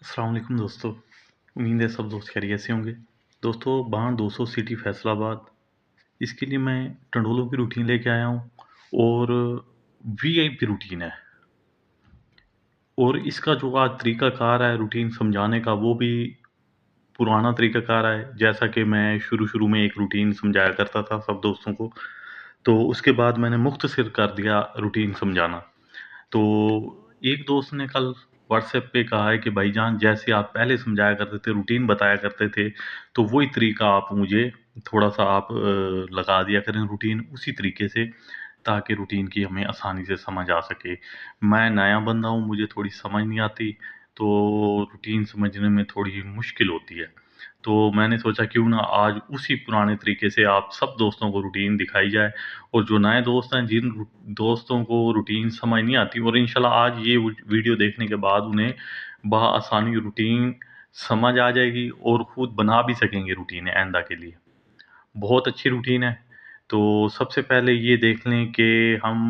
अस्सलाम वालेकुम दोस्तों। उम्मीद है सब दोस्त खैरियत से होंगे। दोस्तों, बाण 200 सिटी फैसलाबाद, इसके लिए मैं टंडोलों की रूटीन लेके आया हूँ और वीआईपी रूटीन है। और इसका जो आज तरीक़ाकार है रूटीन समझाने का, वो भी पुराना तरीक़ाकार है। जैसा कि मैं शुरू-शुरू में एक रूटीन समझाया करता था सब दोस्तों को, तो उसके बाद मैंने मुख्तसर कर दिया रूटीन समझाना। तो एक दोस्त ने कल व्हाट्सएप पे कहा है कि भाईजान, जैसे आप पहले समझाया करते थे, रूटीन बताया करते थे, तो वही तरीका आप मुझे थोड़ा-सा आप लगा दिया करें रूटीन उसी तरीके से, ताकि रूटीन की हमें आसानी से समझ आ सके। मैं नया बंदा हूँ, मुझे थोड़ी समझ नहीं आती, तो रूटीन समझने में थोड़ी मुश्किल होती है। तो मैंने सोचा क्यों ना आज उसी पुराने तरीके से आप सब दोस्तों को रूटीन दिखाई जाए, और जो नए दोस्त हैं, जिन दोस्तों को रूटीन समझ नहीं आती, और इंशाल्लाह आज ये वीडियो देखने के बाद उन्हें बआसानी रूटीन समझ आ जाएगी और खुद बना भी सकेंगे रूटीन आइंदा के लिए। बहुत अच्छी रूटीन है। तो सबसे पहले ये देख लें कि हम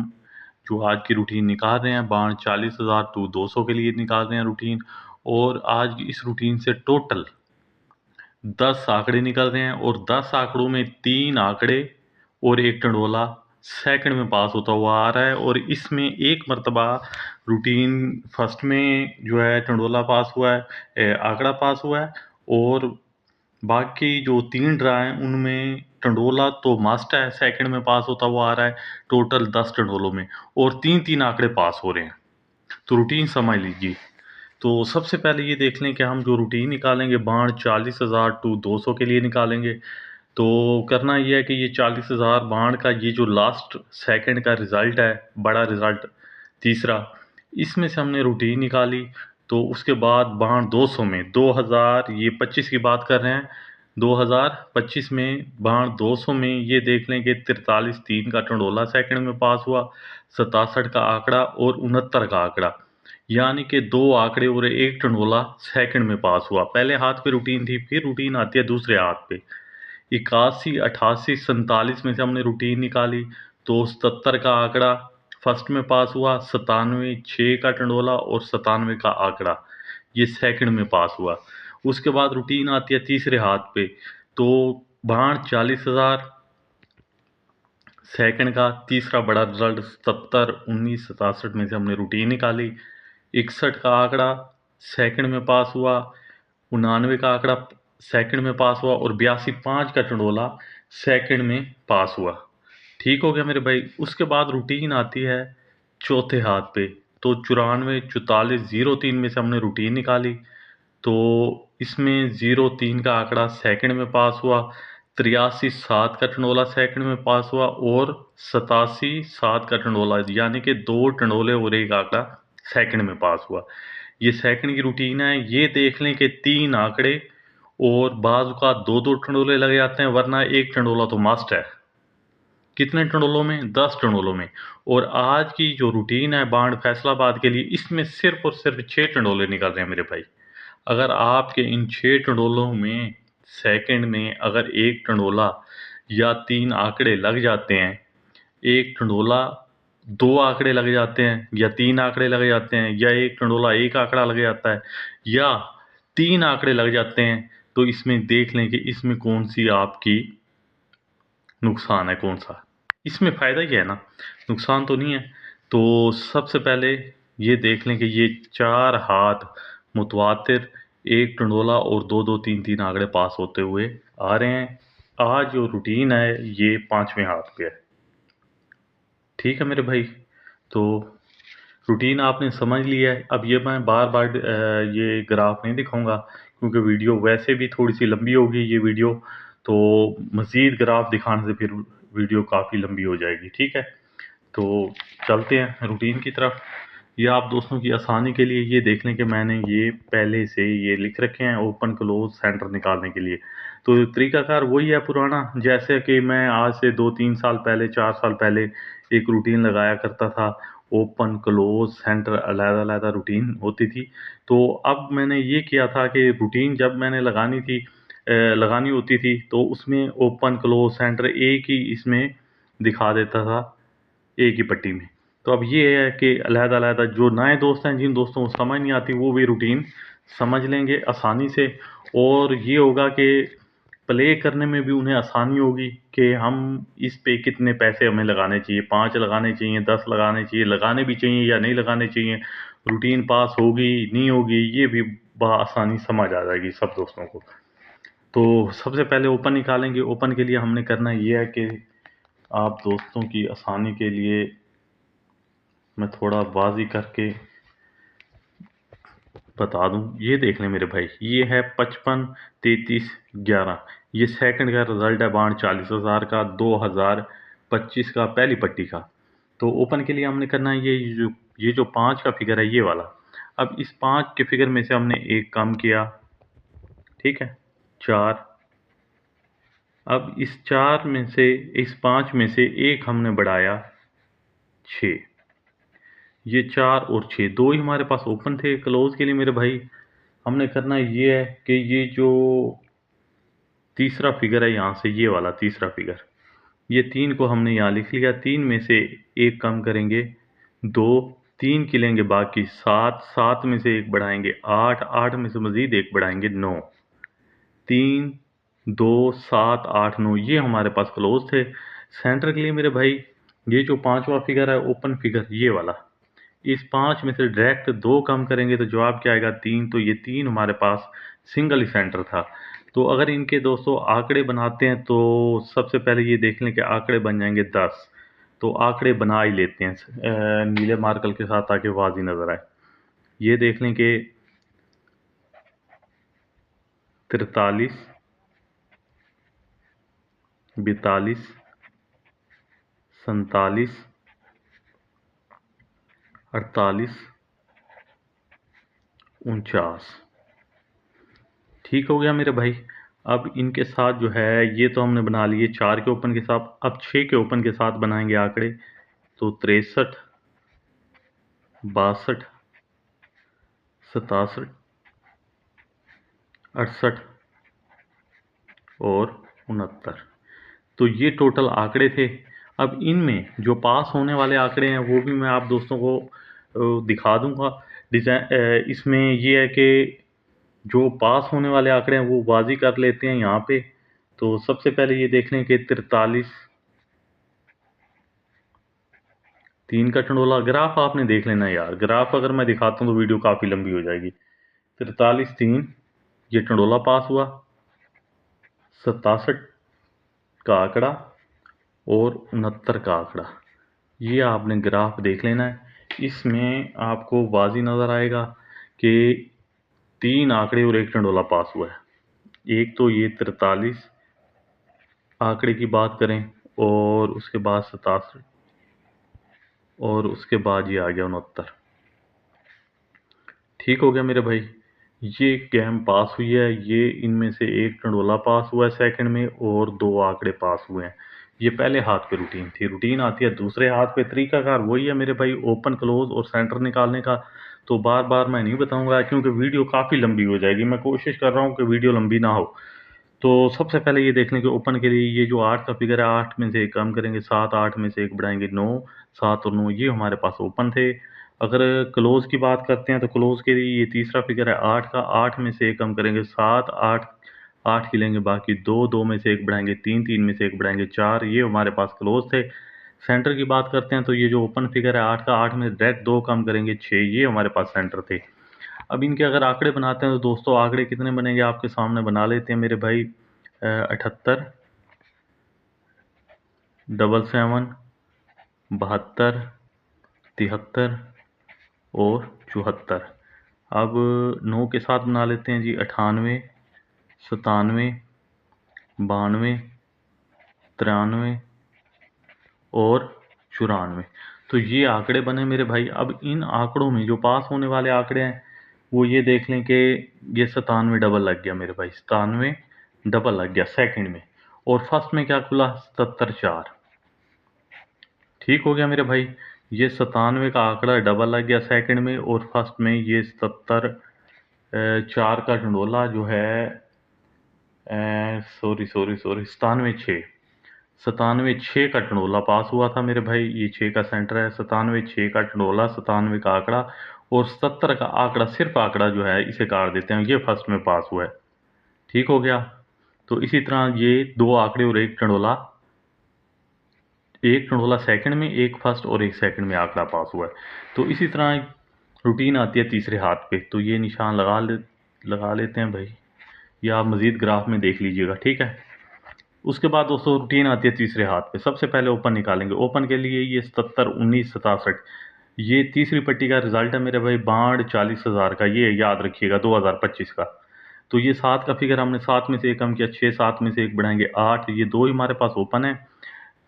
जो आज की रूटीन निकाल रहे हैं, बाण 40,000 टू 200 के लिए निकाल रहे हैं रूटीन, और आज इस रूटीन से टोटल 10 आंकड़े निकल रहे हैं, और 10 आंकड़ों में 3 आंकड़े और 1 टंडोला सेकंड में पास होता हुआ आ रहा है। और इसमें एक मर्तबा रूटीन फर्स्ट में जो है टंडोला पास हुआ है, आंकड़ा पास हुआ है, और बाकी जो 3 ड्रा हैं उनमें टंडोला तो मस्ट है, सेकंड में पास होता हुआ आ रहा है टोटल 10 टंडोलों में, और 3-3 आंकड़े पास हो रहे हैं। तो रूटीन समझ लीजिए। तो सबसे पहले ये देख लें कि हम जो रूटीन निकालेंगे बाण 40,000 टू 200 के लिए निकालेंगे। तो करना ये है कि ये 40,000 बाण का ये जो लास्ट सेकंड का रिज़ल्ट है, बड़ा रिज़ल्ट तीसरा, इसमें से हमने रूटीन निकाली। तो उसके बाद बाण 200 में 2000, ये 25 की बात कर रहे हैं, 2025 में बाण 200 में ये देख लें कि 43-3 का टंडोला सेकंड में पास हुआ, 67 का आंकड़ा और 69 का आंकड़ा, यानी कि 2 आंकड़े और 1 टंडोला सेकंड में पास हुआ। पहले हाथ पे रूटीन थी, फिर रूटीन आती है दूसरे हाथ पे। 81, 88, 47 में से हमने रूटीन निकाली, तो 77 का आंकड़ा फर्स्ट में पास हुआ, 97, 6 का टंडोला और 97 का आंकड़ा ये सेकंड में पास हुआ। उसके बाद रूटीन आती है तीसरे हाथ पे, तो बाण 40,000 सेकंड का तीसरा बड़ा रिजल्ट 70, 19, 67 में से हमने रूटीन निकाली। 61 का आंकड़ा सेकंड में पास हुआ, 99 का आंकड़ा सेकंड में पास हुआ, और 82, 5 का टंडोला सेकंड में पास हुआ। ठीक हो गया मेरे भाई। उसके बाद रूटीन आती है चौथे हाथ पे, तो 94, 44, 03 में से हमने रूटीन निकाली। तो इसमें 03 का आंकड़ा सेकंड में पास हुआ, 83, 7 का टंडोला सेकंड में पास हुआ, और 87, 7 का टंडोला, यानी कि 2 टंडोले और 1 आंकड़ा सेकंड में पास हुआ। ये सेकंड की रूटीन है। ये देख लें कि 3 आंकड़े और बाज़ का 2-2 टंडोले लग जाते हैं, वरना 1 टंडोला तो मस्ट है। कितने टंडोलों में? 10 टंडोलों में। और आज की जो रूटीन है बाण फैसलाबाद के लिए, इसमें सिर्फ़ और सिर्फ़ 6 टंडोले निकल रहे हैं मेरे भाई। अगर आपके इन 6 टंडोलों में सेकंड में अगर 1 टंडोला या 3 आंकड़े लग जाते हैं, 1 टंडोला 2 आंकड़े लग जाते हैं, या 3 आंकड़े लग जाते हैं, या 1 टंडोला 1 आंकड़ा लग जाता है, या 3 आंकड़े लग जाते हैं, तो इसमें देख लें कि इसमें कौन-सी आपकी नुकसान है, कौन-सा। इसमें फ़ायदा ही है ना, नुकसान तो नहीं है। तो सबसे पहले ये देख लें कि ये 4 हाथ मुतवातिर, 1 टंडोला और 2-2, 3-3 आंकड़े पास होते हुए आ रहे हैं। आज जो रूटीन है ये 5वें हाथ पे है। ठीक है मेरे भाई। तो रूटीन आपने समझ लिया है। अब ये मैं बार-बार ये ग्राफ नहीं दिखाऊँगा, क्योंकि वीडियो वैसे भी थोड़ी-सी लंबी होगी ये वीडियो, तो मज़ीद ग्राफ दिखाने से फिर वीडियो काफ़ी लंबी हो जाएगी, ठीक है? तो चलते हैं रूटीन की तरफ। ये आप दोस्तों की आसानी के लिए ये देख लें कि मैंने ये पहले से ये लिख रखे हैं ओपन क्लोज़ सेंटर निकालने के लिए। तो तरीकाकार वही है पुराना, जैसे कि मैं आज से 2-3 साल पहले, 4 साल पहले एक रूटीन लगाया करता था। ओपन, क्लोज़, सेंटर अलग-अलग रूटीन होती थी। तो अब मैंने ये किया था कि रूटीन जब मैंने लगानी थी, लगानी होती थी, तो उसमें ओपन, क्लोज़, सेंटर एक ही इसमें दिखा देता था, एक ही पट्टी में। तो अब ये है कि अलग-अलग जो नए दोस्त हैं, जिन दोस्तों को समझ नहीं आती, वो भी रूटीन समझ लेंगे आसानी से, और ये होगा कि प्ले करने में भी उन्हें आसानी होगी कि हम इस पे कितने पैसे हमें लगाने चाहिए, 5 लगाने चाहिए, 10 लगाने चाहिए, लगाने भी चाहिए या नहीं लगाने चाहिए, रूटीन पास होगी नहीं होगी, ये भी आसानी समझ आ जाएगी सब दोस्तों को। तो सबसे पहले ओपन निकालेंगे। ओपन के लिए हमने करना ये है कि आप दोस्तों की आसानी के लिए मैं थोड़ा बाजी करके बता दूं। ये देख लें मेरे भाई, ये है 55 33 11। ये सेकंड का रिजल्ट है बाढ़ 40,000 का, 2025 का, पहली पट्टी का। तो ओपन के लिए हमने करना है ये जो 5 का फिगर है ये वाला। अब इस 5 के फिगर में से हमने एक कम किया, ठीक है, 4। अब इस 4 में से, इस 5 में से एक हमने बढ़ाया, 6। ये 4 और 6 दो ही हमारे पास ओपन थे। क्लोज के लिए मेरे भाई हमने करना ये है कि ये जो तीसरा फिगर है यहाँ से, ये वाला तीसरा फिगर, ये 3 को हमने यहाँ लिख लिया। 3 में से एक कम करेंगे, 2। 3 की लेंगे बाकी 7। 7 में से एक बढ़ाएंगे, 8। 8 में से मज़ीद एक बढ़ाएंगे, 9। 3 2 7 8 9, ये हमारे पास क्लोज थे। सेंटर के लिए मेरे भाई ये जो पांचवा फिगर है ओपन फिगर, ये वाला, इस 5 में से डायरेक्ट 2 कम करेंगे तो जवाब क्या आएगा, 3। तो ये 3 हमारे पास सिंगल ही सेंटर था। तो अगर इनके दोस्तों आंकड़े बनाते हैं तो सबसे पहले ये देख लें कि आंकड़े बन जाएंगे 10। तो आंकड़े बना ही लेते हैं नीले मार्कर के साथ ताकि वाजी नज़र आए। ये देख लें कि 43 42 47 48 49। ठीक हो गया मेरे भाई। अब इनके साथ जो है ये तो हमने बना लिए 4 के ओपन के साथ। अब 6 के ओपन के साथ बनाएंगे आंकड़े। तो 63 62 67 68 और 69। तो ये टोटल आंकड़े थे। अब इनमें जो पास होने वाले आंकड़े हैं वो भी मैं आप दोस्तों को दिखा दूंगा। डिज़ाइन इसमें ये है कि जो पास होने वाले आंकड़े हैं वो वाजी कर लेते हैं यहाँ पे। तो सबसे पहले ये देख लें कि 43, 3 का टंडोला। ग्राफ आपने देख लेना यार, ग्राफ अगर मैं दिखाता हूँ तो वीडियो काफ़ी लंबी हो जाएगी। 43 3, ये टंडोला पास हुआ। 67 का आंकड़ा और 69 का आंकड़ा, ये आपने ग्राफ देख लेना है। इसमें आपको वाजी नज़र आएगा कि 3 आंकड़े और एक टंडोला पास हुआ है। एक तो ये 43 आंकड़े की बात करें, और उसके बाद 67, और उसके बाद ये आ गया 69। ठीक हो गया मेरे भाई। ये गेम पास हुई है। ये इनमें से एक टंडोला पास हुआ है सेकंड में, और 2 आंकड़े पास हुए हैं। ये पहले हाथ पे रूटीन थी। रूटीन आती है दूसरे हाथ पे। तरीकाकार वही है मेरे भाई, ओपन क्लोज और सेंटर निकालने का। तो बार बार मैं नहीं बताऊंगा क्योंकि वीडियो काफ़ी लंबी हो जाएगी। मैं कोशिश कर रहा हूँ कि वीडियो लंबी ना हो। तो सबसे पहले ये देख लें कि ओपन के लिए ये जो 8 का फिगर है, 8 में से एक कम करेंगे, 7। 8 में से एक बढ़ाएंगे, 9। 7 और 9 ये हमारे पास ओपन थे। अगर क्लोज की बात करते हैं तो क्लोज के लिए ये तीसरा फिगर है 8 का। 8 में से एक कम करेंगे, 7। 8 8 की लेंगे बाकी 2। 2 में से एक बढ़ाएंगे, 3। 3 में से एक बढ़ाएंगे, 4। ये हमारे पास क्लोज थे। सेंटर की बात करते हैं तो ये जो ओपन फिगर है 8 का, 8 में डायरेक्ट 2 कम करेंगे, 6। ये हमारे पास सेंटर थे। अब इनके अगर आंकड़े बनाते हैं तो दोस्तों आंकड़े कितने बनेंगे आपके सामने बना लेते हैं मेरे भाई। 78 77 72 73 और 74। अब 9 के साथ बना लेते हैं जी। 98 97 92 93 और 94। तो ये आंकड़े बने मेरे भाई। अब इन आंकड़ों में जो पास होने वाले आंकड़े हैं वो ये देख लें कि ये 97 डबल लग गया मेरे भाई। 97 डबल लग गया सेकंड में। और फर्स्ट में क्या खुला, 77 4। ठीक हो गया मेरे भाई। ये 97 का आंकड़ा डबल लग गया सेकंड में, और फर्स्ट में ये 77 4 का टंडोला जो है, सॉरी सॉरी सॉरी, 97 6। 97 6 का टंडोला पास हुआ था मेरे भाई। ये 6 का सेंटर है, 97 6 का टंडोला, 97 का आंकड़ा, और 70 का आंकड़ा, सिर्फ आंकड़ा जो है इसे काट देते हैं, ये फर्स्ट में पास हुआ है। ठीक हो गया। तो इसी तरह ये 2 आंकड़े और एक टंडोला सेकंड में, एक फर्स्ट और एक सेकंड में आंकड़ा पास हुआ है। तो इसी तरह रूटीन आती है तीसरे हाथ पे। तो ये निशान लगा लेते हैं भाई, या आप मज़ीद ग्राफ में देख लीजिएगा, ठीक है। उसके बाद दोस्तों रूटीन आती है तीसरे हाथ पे। सबसे पहले ओपन निकालेंगे। ओपन के लिए ये 77, 19, 67, ये तीसरी पट्टी का रिजल्ट है मेरे भाई, बाढ़ 40,000 का, ये याद रखिएगा, 2025 का। तो ये 7 का फिगर हमने 7 में से एक कम किया, 6, 7 में से एक बढ़ाएंगे 8, ये 2 ही हमारे पास ओपन है।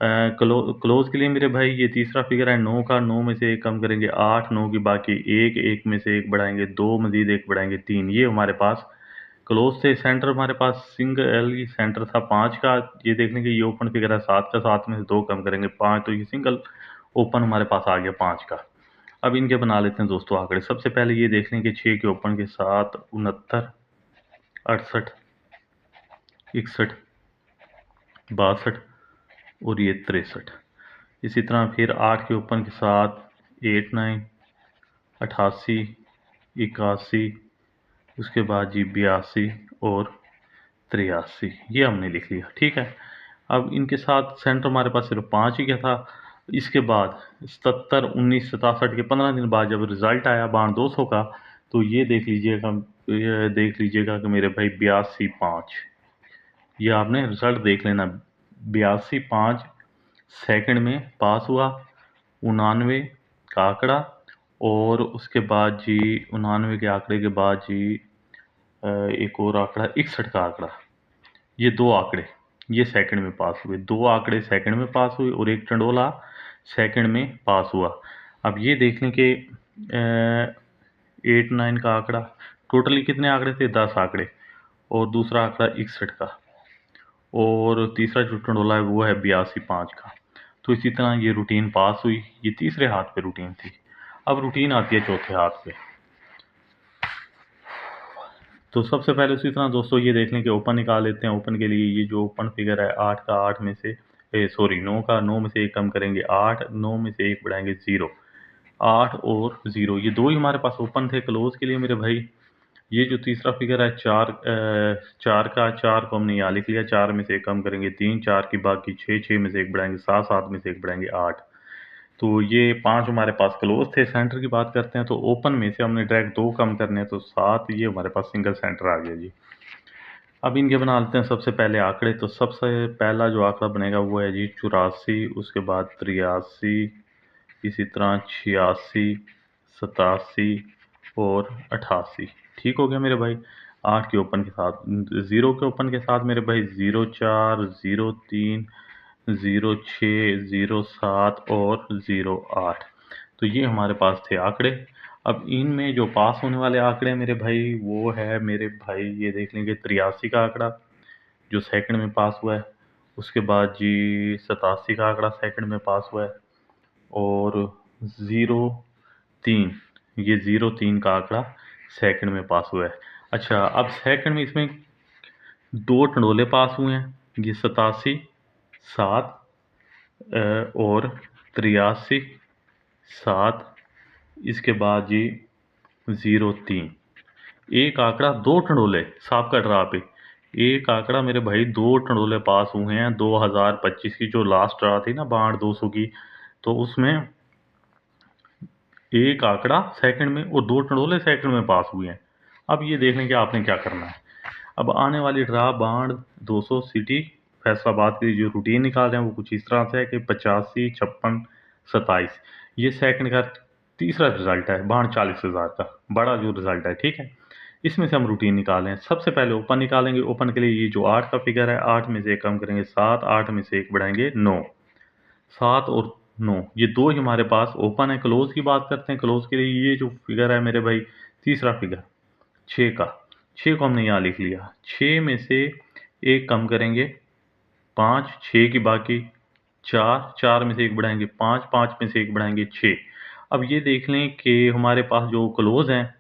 क्लोज के लिए मेरे भाई ये तीसरा फिगर है 9 का, 9 में से एक कम करेंगे 8, 9 की बाकी 1, 1 में से एक बढ़ाएंगे 2, मजीद एक बढ़ाएंगे 3, ये हमारे पास क्लोज से। सेंटर हमारे पास सिंगल सेंटर था 5 का, ये देख लेंगे, ये ओपन फिगर है 7 का, 7 में से 2 कम करेंगे 5, तो ये सिंगल ओपन हमारे पास आ गया 5 का। अब इनके बना लेते हैं दोस्तों आंकड़े। सबसे पहले ये देख लें कि 6 के ओपन के साथ 69, 68, 61, 62 और ये 63। इसी तरह फिर 8 के ओपन के साथ 8, 9, 88, 81, उसके बाद जी 82 और 83, ये हमने लिख लिया, ठीक है। अब इनके साथ सेंटर हमारे पास सिर्फ 5 ही का था। इसके बाद 77, 19, 67 के 15 दिन बाद जब रिज़ल्ट आया बाण 200 का, तो ये देख लीजिएगा कि मेरे भाई 82, 5, ये आपने रिज़ल्ट देख लेना। 82, 5 सेकंड में पास हुआ। 99 का आंकड़ा, और उसके बाद जी 99 के आंकड़े के बाद जी एक और आंकड़ा 61 का आंकड़ा, ये 2 आंकड़े ये सेकंड में पास हुए। 2 आंकड़े सेकंड में पास हुए और एक टंडोला सेकंड में पास हुआ। अब ये देख लें कि 8, 9 का आंकड़ा, टोटली कितने आंकड़े थे, 10 आंकड़े, और दूसरा आंकड़ा 61 का, और तीसरा जो टंडोला है वो है 82, 5 का। तो इसी तरह ये रूटीन पास हुई। ये तीसरे हाथ पे रूटीन थी। अब रूटीन आती है चौथे हाथ पे। तो सबसे पहले उसी तरह दोस्तों ये देख लें कि ओपन निकाल लेते हैं। ओपन के लिए ये जो ओपन फिगर है 8 का, 8 में से 9 का, 9 में से एक कम करेंगे 8, 9 में से एक बढ़ाएंगे 0, 8 और 0, ये 2 ही हमारे पास ओपन थे। क्लोज के लिए मेरे भाई ये जो तीसरा फिगर है 4 का, 4 को हमने यहाँ लिख लिया, 4 में से एक कम करेंगे 3, 4 की बाकी 6, 6 में से एक बढ़ाएंगे 7, 7 में से एक बढ़ाएंगे 8। तो ये 5 हमारे पास क्लोज थे। सेंटर की बात करते हैं तो ओपन में से हमने डायरेक्ट 2 कम करने हैं, तो 7, ये हमारे पास सिंगल सेंटर आ गया जी। अब इनके बना लेते हैं सबसे पहले आंकड़े। तो सबसे पहला जो आंकड़ा बनेगा वो है जी 84, उसके बाद 83, इसी तरह 86, 87 और 88। ठीक हो गया मेरे भाई। 8 के ओपन के साथ, 0 के ओपन के साथ मेरे भाई 04, 03, 06, 07 और 08। तो ये हमारे पास थे आंकड़े। अब इनमें जो पास होने वाले आंकड़े मेरे भाई वो है मेरे भाई, ये देख लेंगे 83 का आंकड़ा जो सेकंड में पास हुआ है। उसके बाद जी 87 का आंकड़ा सेकंड में पास हुआ है, और 03, ये 03 का आंकड़ा सेकंड में पास हुआ है। अच्छा, अब सेकंड में इसमें 2 टंडोले पास हुए हैं, ये 87, 7 और 83, 7, इसके बाद जी 03। एक आंकड़ा 2 टंडोले सांप का ड्रा पे, एक आंकड़ा मेरे भाई 2 टंडोले पास हुए हैं 2025 की जो लास्ट ड्रा थी ना बाढ़ 200 की, तो उसमें एक आंकड़ा सेकंड में और 2 टंडोले सेकंड में पास हुए हैं। अब ये देख लें कि आपने क्या करना है। अब आने वाली ड्रा बाढ़ 200 सिटी फैसलाबाद की जो रूटीन निकाल रहे हैं वो कुछ इस तरह से है कि 85, 56, 27, ये सेकंड का तीसरा रिजल्ट है बाढ़ 40,000 का, बड़ा जो रिजल्ट है, ठीक है। इसमें से हम रूटीन निकालें। सबसे पहले ओपन निकालेंगे। ओपन के लिए ये जो 8 का फिगर है, 8 में से एक कम करेंगे 7, 8 में से एक बढ़ाएंगे 9, 7 और 9, ये 2 ही हमारे पास ओपन है। क्लोज की बात करते हैं। क्लोज के लिए ये जो फिगर है मेरे भाई तीसरा फिगर 6 का, 6 को हमने यहाँ लिख लिया। 6 में से एक कम करेंगे 5, 6 की बाकी 4, 4 में से एक बढ़ाएंगे 5, 5 में से एक बढ़ाएंगे 6। अब ये देख लें कि हमारे पास जो क्लोज हैं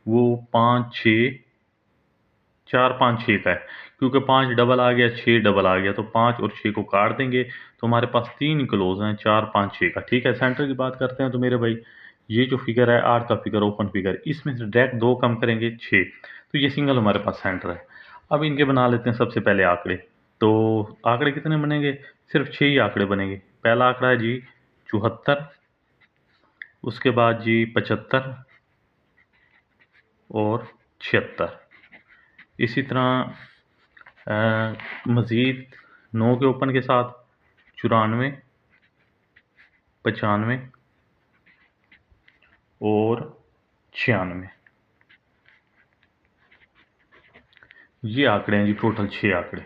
वो 5, 6, 4, 5, 6 का है, क्योंकि 5 डबल आ गया, 6 डबल आ गया, तो 5 और 6 को काट देंगे तो हमारे पास 3 क्लोज हैं, 4, 5, 6 का, ठीक है। सेंटर की बात करते हैं तो मेरे भाई ये जो फिगर है 8 का फिगर ओपन फिगर, इसमें से डायरेक्ट 2 कम करेंगे 6, तो ये सिंगल हमारे पास सेंटर है। अब इनके बना लेते हैं सबसे पहले आंकड़े। तो आंकड़े कितने बनेंगे? सिर्फ 6 ही आंकड़े बनेंगे। पहला आंकड़ा है जी 74, उसके बाद जी 75 और 76। इसी तरह मज़ीद 9 के ओपन के साथ 94, 95 और 96। ये आंकड़े हैं जी, टोटल 6 आंकड़े।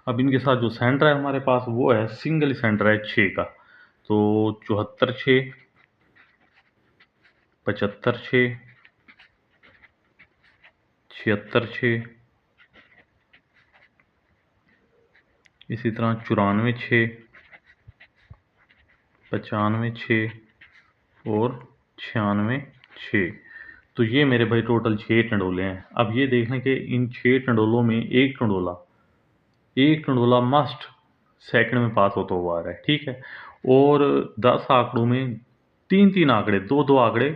अब इनके साथ जो सेंटर है हमारे पास वो है सिंगल ही सेंटर है 6 का। तो 74 6, 75 6, 76 6, इसी तरह 94 6, 95 6 और 96 6। तो ये मेरे भाई टोटल 6 टंडोले हैं। अब ये देख लें कि इन 6 टंडोलों में एक टंडोला मस्ट सेकंड में पास होता हुआ आ रहा है, ठीक है। और 10 आंकड़ों में 3 आंकड़े, 2 आंकड़े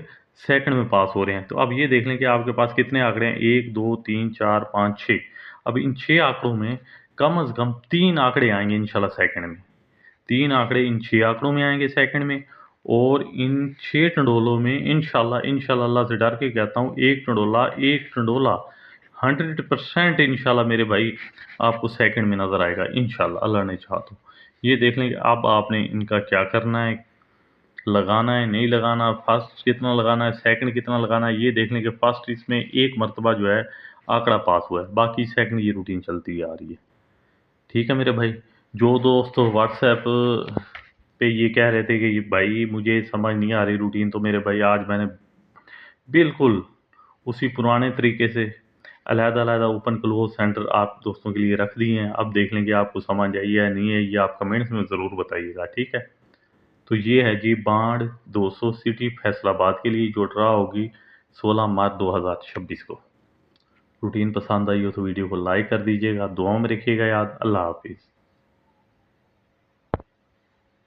सेकंड में पास हो रहे हैं। तो अब ये देख लें कि आपके पास कितने आंकड़े हैं, 1 2 3 4 5 6। अब इन 6 आंकड़ों में कम से कम 3 आंकड़े आएंगे इंशाल्लाह सेकंड में। 3 आंकड़े इन 6 आंकड़ों में आएंगे सेकंड में। और इन 6 टंडोलों में इंशाल्लाह अल्लाह से डर के कहता हूँ, एक टंडोला 100% इंशाल्लाह मेरे भाई आपको सेकंड में नज़र आएगा इंशाल्लाह, अल्लाह ने चाहा तो। ये देख लें कि अब आपने इनका क्या करना है, लगाना है नहीं लगाना, फर्स्ट कितना लगाना है, सेकंड कितना लगाना है। ये देख लें कि फर्स्ट इसमें एक मरतबा जो है आंकड़ा पास हुआ है, बाकी सेकंड ये रूटीन चलती आ रही है। ठीक है मेरे भाई। जो दोस्त व्हाट्सएप पे ये कह रहे थे कि भाई मुझे समझ नहीं आ रही रूटीन, तो मेरे भाई आज मैंने बिल्कुल उसी पुराने तरीके से अलहदा-अलहदा ओपन क्लोज़ सेंटर आप दोस्तों के लिए रख दिए हैं। अब देख लें कि आपको समझ आई है या नहीं है, ये आप कमेंट्स में ज़रूर बताइएगा, ठीक है? तो ये है जी बाढ़ 200 सिटी फैसलाबाद के लिए जो ड्रा होगी 16 मार्च 2026 को। रूटीन पसंद आई हो तो वीडियो को लाइक कर दीजिएगा, दुआओं में रखिएगा याद। अल्लाह हाफ़िज़।